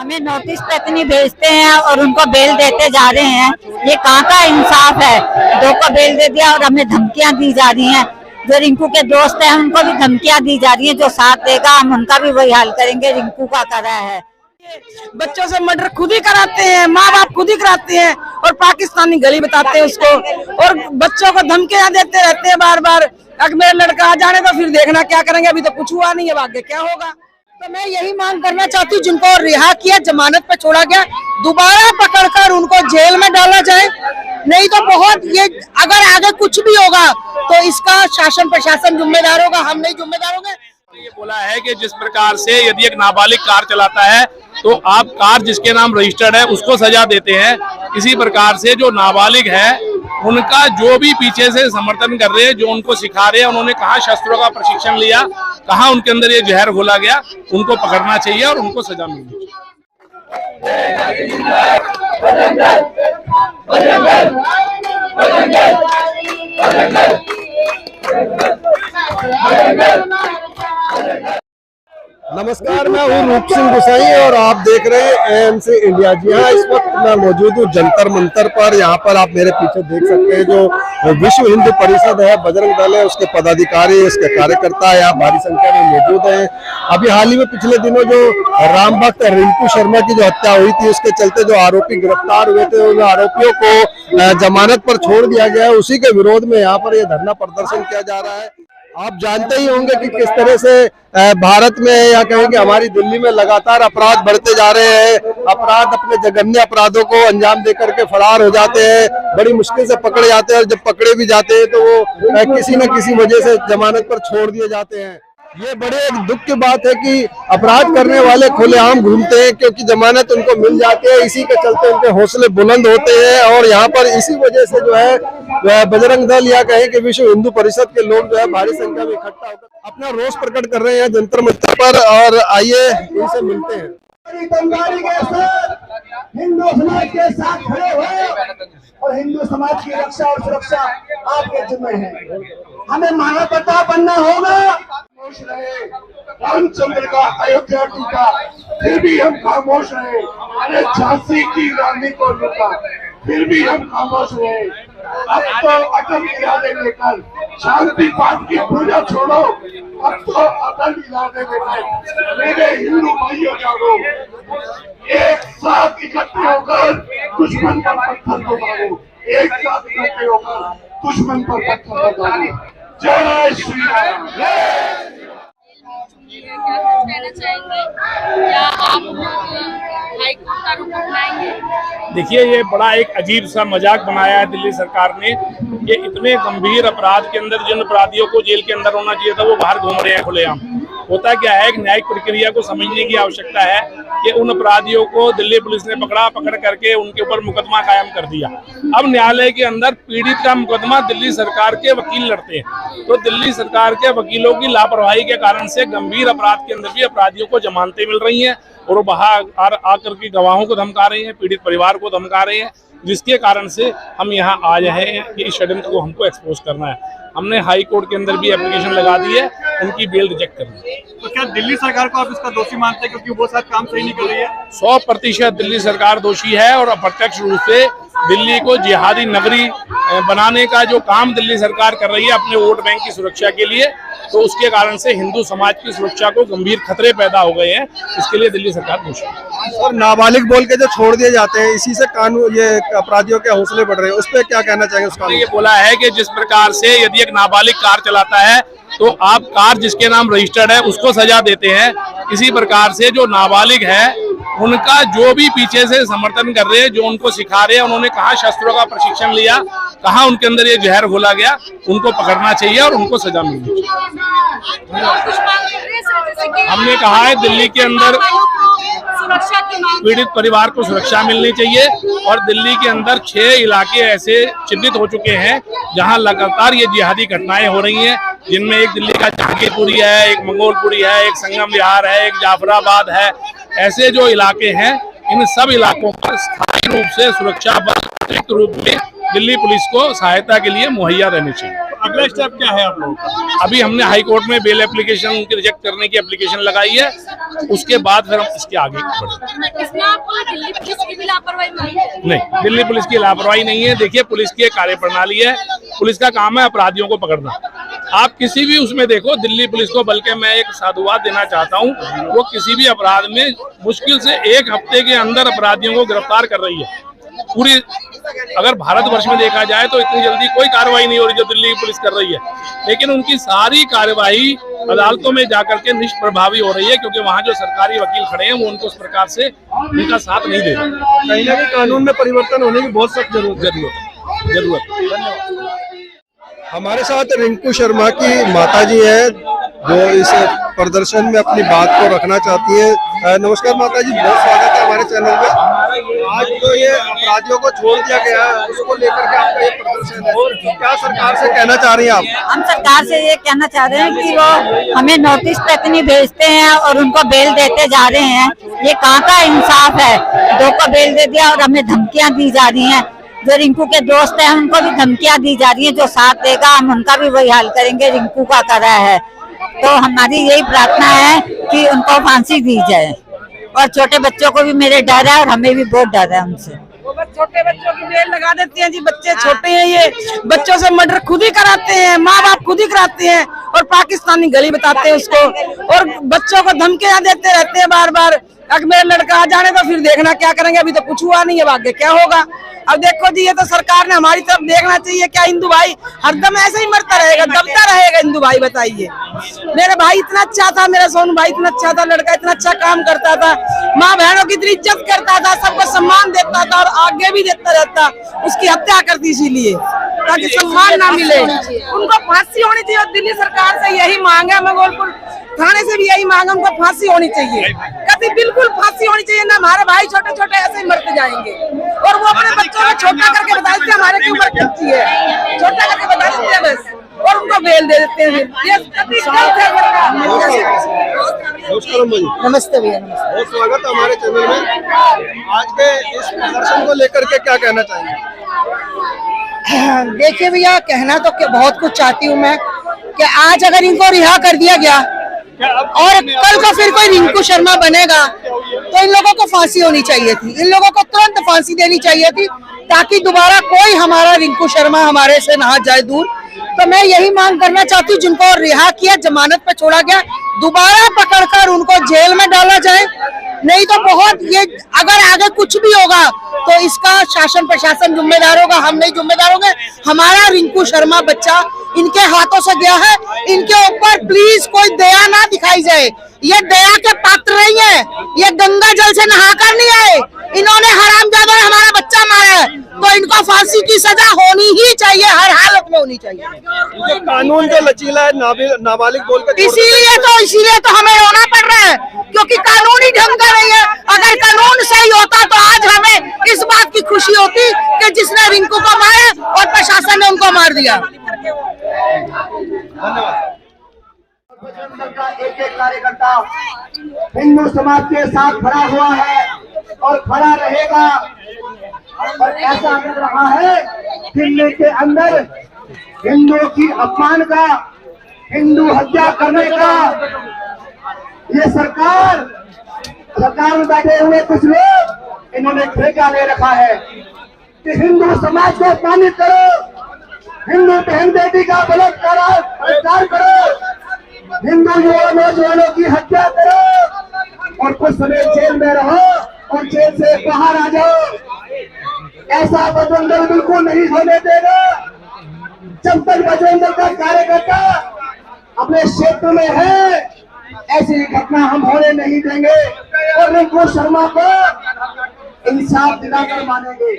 हमें नोटिस पे इतनी भेजते हैं और उनको बेल देते जा रहे हैं। ये कहाँ का इंसाफ है? 2 को बेल दे दिया और हमें धमकियां दी जा रही हैं। जो रिंकू के दोस्त हैं उनको भी धमकियां दी जा रही हैं। जो साथ देगा हम उनका भी वही हाल करेंगे रिंकू का करा है। बच्चों से मर्डर खुद ही कराते हैं, माँ बाप खुद ही कराते हैं और पाकिस्तानी गली बताते हैं उसको, और बच्चों को धमकियां देते रहते हैं बार बार। अगर मेरा लड़का आ जाने तो फिर देखना क्या करेंगे, अभी तो कुछ हुआ नहीं है, आगे क्या होगा। तो मैं यही मांग करना चाहती हूँ, जिनको रिहा किया, जमानत पे छोड़ा गया, दोबारा पकड़कर उनको जेल में डाला जाए। नहीं तो बहुत ये अगर आगे कुछ भी होगा तो इसका शासन प्रशासन जिम्मेदार होगा, हम नहीं जिम्मेदार होंगे। ये बोला है कि जिस प्रकार से यदि एक नाबालिग कार चलाता है तो आप कार जिसके नाम रजिस्टर्ड है उसको सजा देते हैं, इसी प्रकार से जो नाबालिग है उनका जो भी पीछे से समर्थन कर रहे हैं, जो उनको सिखा रहे हैं, उन्होंने कहाँ शस्त्रों का प्रशिक्षण लिया, कहाँ उनके अंदर ये जहर घोला गया, उनको पकड़ना चाहिए और उनको सजा मिलनी चाहिए। नमस्कार, मैं हूँ रूप सिंह गोसाई और आप देख रहे हैं एएमसी इंडिया। जी हाँ, इस वक्त मैं मौजूद हूँ जंतर मंतर पर। यहाँ पर आप मेरे पीछे देख सकते हैं जो विश्व हिंदू परिषद है, बजरंग दल है, उसके पदाधिकारी, उसके कार्यकर्ता यहाँ भारी संख्या में मौजूद हैं। अभी हाल ही में पिछले दिनों जो राम भक्त रिंकू शर्मा की जो हत्या हुई थी, उसके चलते जो आरोपी गिरफ्तार हुए थे, उन आरोपियों को जमानत पर छोड़ दिया गया है। उसी के विरोध में यहाँ पर ये धरना प्रदर्शन किया जा रहा है। आप जानते ही होंगे कि किस तरह से भारत में या कहें कि हमारी दिल्ली में लगातार अपराध बढ़ते जा रहे हैं। अपराध अपने जघन्य अपराधों को अंजाम देकर के फरार हो जाते हैं, बड़ी मुश्किल से पकड़े जाते हैं, और जब पकड़े भी जाते हैं तो वो किसी न किसी वजह से जमानत पर छोड़ दिए जाते हैं। ये बड़े एक दुख की बात है कि अपराध करने वाले खुलेआम घूमते हैं, क्योंकि जमानत उनको मिल जाती है, इसी के चलते उनके हौसले बुलंद होते हैं। और यहाँ पर इसी वजह से जो है बजरंग दल या कहें कि विश्व हिंदू परिषद के लोग जो है भारी संख्या में इकट्ठा होकर अपना रोष प्रकट कर रहे हैं जंतर मंतर पर। और आइए इनसे मिलते हैं। हिंदू समाज के साथ खड़े हुए और हिंदू समाज की रक्षा और सुरक्षा आपके जिम्मे है। हमें मानवता बनना होगा। खामोश रहे रामचंद्र का अयोध्या टीका, फिर भी हम खामोश रहे। अरे झांसी की रानी को रोका, फिर भी हम खामोश रहे। अब तो अटल इरादे लेकर शांति पाठ की पूजा छोड़ो, अब तो अटल इरादे लेकर मेरे हिंदू भाइयों जागो, एक साथ इकट्ठे होकर दुश्मन पर पत्थर को मारो, एक साथ इकट्ठे होकर दुश्मन पर पत्थर को मारो। जय श्री राम। क्या कुछ कहना चाहेंगे? क्या आप हाईकोर्ट का रुख अपनाएंगे? देखिए, ये बड़ा एक अजीब सा मजाक बनाया है दिल्ली सरकार ने। ये इतने गंभीर अपराध के अंदर जिन अपराधियों को जेल के अंदर होना चाहिए था वो बाहर घूम रहे हैं खुलेआम। होता क्या है, एक न्यायिक प्रक्रिया को समझने की आवश्यकता है कि उन अपराधियों को दिल्ली पुलिस ने पकड़ करके उनके ऊपर मुकदमा कायम कर दिया। अब न्यायालय के अंदर पीड़ित का मुकदमा दिल्ली सरकार के वकील लड़ते हैं, तो दिल्ली सरकार के वकीलों की लापरवाही के कारण से गंभीर अपराध के अंदर भी अपराधियों को जमानतें मिल रही हैं और वो बाहर आकर के गवाहों को धमका रहे हैं, पीड़ित परिवार को धमका रहे हैं, जिसके कारण से हम यहाँ आ रहे हैं कि इस षड्यंत्र को हमको एक्सपोज करना है। हमने हाई कोर्ट के अंदर भी एप्लीकेशन लगा दी है, उनकी बेल रिजेक्ट करनी है। तो क्या दिल्ली सरकार को आप इसका दोषी मानते हैं, क्योंकि वो शायद काम सही नहीं कर रही है? 100% दिल्ली सरकार दोषी है और अप्रत्यक्ष रूप से दिल्ली को जिहादी नगरी बनाने का जो काम दिल्ली सरकार कर रही है अपने वोट बैंक की सुरक्षा के लिए, तो उसके कारण से हिंदू समाज की सुरक्षा को गंभीर खतरे पैदा हो गए हैं। इसके लिए दिल्ली सरकार दोषी है। और नाबालिग बोल के जो छोड़ दिए जाते हैं, इसी से कानून ये अपराधियों के हौसले बढ़ रहे हैं, उस पर क्या कहना चाहेंगे? उसका ये बोला है कि जिस प्रकार से यदि एक नाबालिग कार चलाता है तो आप कार जिसके नाम रजिस्टर्ड है उसको सजा देते हैं, इसी प्रकार से जो नाबालिग है उनका जो भी पीछे से समर्थन कर रहे हैं, जो उनको सिखा रहे हैं, उन्होंने कहाँ शस्त्रों का प्रशिक्षण लिया, कहाँ उनके अंदर ये जहर घोला गया, उनको पकड़ना चाहिए और उनको सजा मिलनी चाहिए। हमने कहा है दिल्ली के अंदर पीड़ित परिवार को सुरक्षा मिलनी चाहिए और दिल्ली के अंदर 6 इलाके ऐसे चिन्हित हो चुके हैं जहां लगातार ये जिहादी घटनाएं हो रही हैं, जिनमें एक दिल्ली का जहांगीरपुरी है, एक मंगोलपुरी है, एक संगम विहार है, एक जाफराबाद है। ऐसे जो इलाके हैं, इन सब इलाकों पर स्थायी रूप से सुरक्षा बल अतिरिक्त रूप में दिल्ली पुलिस को सहायता के लिए मुहैया रहनी चाहिए। अगला स्टेप क्या है आप लोगों का? अभी हमने हाई कोर्ट में बेल एप्लीकेशन उनकी रिजेक्ट करने की एप्लीकेशन लगाई है, उसके बाद फिर हम इसके आगे बढ़ेंगे। इसमें आपको दिल्ली पुलिस की भी लापरवाही मानी है? नहीं, दिल्ली पुलिस की लापरवाही नहीं है। देखिए, पुलिस की एक कार्यप्रणाली है, पुलिस का काम है अपराधियों को पकड़ना। आप किसी भी उसमें देखो दिल्ली पुलिस को, बल्कि मैं एक साधुवाद देना चाहता हूँ, वो किसी भी अपराध में मुश्किल से 1 हफ्ते के अंदर अपराधियों को गिरफ्तार कर रही है। पूरी अगर भारतवर्ष में देखा जाए तो इतनी जल्दी कोई कार्रवाई नहीं हो रही जो दिल्ली पुलिस कर रही है, लेकिन उनकी सारी कार्रवाई अदालतों में जाकर के निष्प्रभावी हो रही है, क्योंकि वहाँ जो सरकारी वकील खड़े हैं वो उनको उस प्रकार से उनका साथ नहीं दे रहे। कहीं ना कहीं कानून में परिवर्तन होने की बहुत सख्त जरूरत। हमारे साथ रिंकू शर्मा की माताजी है जो इस प्रदर्शन में अपनी बात को रखना चाहती है। नमस्कार माताजी, बहुत स्वागत है हमारे चैनल में। आज जो ये अपराधियों को छोड़ दिया गया है उसको लेकर के आपका ये प्रदर्शन है, और क्या सरकार से कहना चाह रही हैं आप? हम सरकार से ये कहना चाह रहे हैं कि वो हमें नोटिस तक नहीं भेजते हैं और उनको बेल देते जा रहे हैं। ये कहाँ का इंसाफ है? 2 को बेल दे दिया और हमें धमकियां दी जा रही हैं। जो रिंकू के दोस्त हैं उनको भी धमकियां दी जा रही हैं, जो साथ देगा हम उनका भी वही हाल करेंगे रिंकू का करा है। तो हमारी यही प्रार्थना है कि उनको फांसी दी जाए, और छोटे बच्चों को भी मेरे डर है और हमें भी बहुत डर है उनसे। वो छोटे बच्चों की बेल लगा देते हैं जी, बच्चे छोटे हैं, ये बच्चों से मर्डर खुद ही कराते हैं, माँ बाप खुद ही कराते हैं और पाकिस्तानी गली बताते हैं उसको, और बच्चों को धमकियां देते रहते हैं बार बार। अगर मेरा लड़का आ जाने तो फिर देखना क्या करेंगे, अभी तो कुछ हुआ नहीं है, आगे क्या होगा। अब देखो जी, ये तो सरकार ने हमारी तरफ देखना चाहिए। क्या हिंदू भाई हरदम ऐसे ही मरता रहेगा, दबता रहेगा हिंदू भाई? बताइए। मेरा भाई इतना अच्छा था, मेरा सोनू भाई इतना अच्छा था, लड़का इतना अच्छा काम करता था, माँ बहनों की इतनी इज्जत करता था, सबको सम्मान देता था और आगे भी देता रहता। उसकी हत्या करती इसीलिए ताकि सम्मान ना मिले। उनको फांसी होनी चाहिए और दिल्ली सरकार से यही मांग है, मंगोलपुर थाने से भी यही मांग है, उनको फांसी होनी चाहिए। कभी बिल्कुल फांसी होनी चाहिए ना, हमारे भाई छोटे छोटे ऐसे ही मरते जाएंगे। और वो अपने बच्चों को छोटा करके बता देते हैं हमारे की उम्र कितनी है, छोटा करके बता देते हैं बस, और उनको बेल दे देते हैं। ये कभी गलत है। नमस्ते भैया, बहुत स्वागत है हमारे चैनल में। आज के इस प्रदर्शन को लेकर के क्या कहना चाहेंगे? देखिए भैया, कहना तो बहुत कुछ चाहती हूँ मैं कि आज अगर इनको रिहा कर दिया गया और कल को फिर कोई रिंकू शर्मा बनेगा तो इन लोगों को फांसी होनी चाहिए थी। इन लोगों को तुरंत फांसी देनी चाहिए थी ताकि दोबारा कोई हमारा रिंकू शर्मा हमारे से ना जाए दूर। तो मैं यही मांग करना चाहती हूँ, जिनको रिहा किया, जमानत पे छोड़ा गया, दोबारा पकड़कर उनको जेल में डाला जाए। नहीं तो बहुत ये अगर आगे कुछ भी होगा तो इसका शासन प्रशासन जिम्मेदार होगा, हम नहीं जिम्मेदार होंगे। हमारा रिंकू शर्मा बच्चा इनके हाथों से गया है, इनके ऊपर प्लीज कोई दया ना दिखाई जाए। ये दया के पात्र नहीं है, ये गंगा जल से नहाकर नहीं आए। इन्होंने हरामजादा ने हमारा बच्चा मारा है, तो इनको फांसी की सजा होनी ही चाहिए, हर हालत में होनी चाहिए। कानून जो लचीला है, नाबालिग बोल के इसीलिए तो हमें रोना पड़ रहा है, क्योंकि कानून ही ढंग का नहीं है। अगर कानून सही होता तो आज हमें इस बात की खुशी होती कि जिसने रिंकू को मारा और प्रशासन ने उनको मार दिया। बजरंग दल का एक एक कार्यकर्ता हिंदू समाज के साथ खड़ा हुआ है और खड़ा रहेगा। और ऐसा लग रहा है दिल्ली के अंदर हिंदुओं की अपमान का, हिंदू हत्या करने का ये सरकार में बैठे हुए कुछ लोग इन्होंने ठेका ले रखा है कि हिंदू समाज को अपमानित करो, हिंदू बहन बेटी का बलात्कार करो, हिंदू युवा नौजवानों की हत्या करो और कुछ समय जेल में रहो और जेल से बाहर आ जाओ। ऐसा बजरंग दल बिल्कुल नहीं होने देगा। जब तक बजरंग दल का कार्यकर्ता अपने क्षेत्र में है, ऐसी घटना हम होने नहीं देंगे और रिंकू शर्मा को इंसाफ दिलाकर मानेंगे।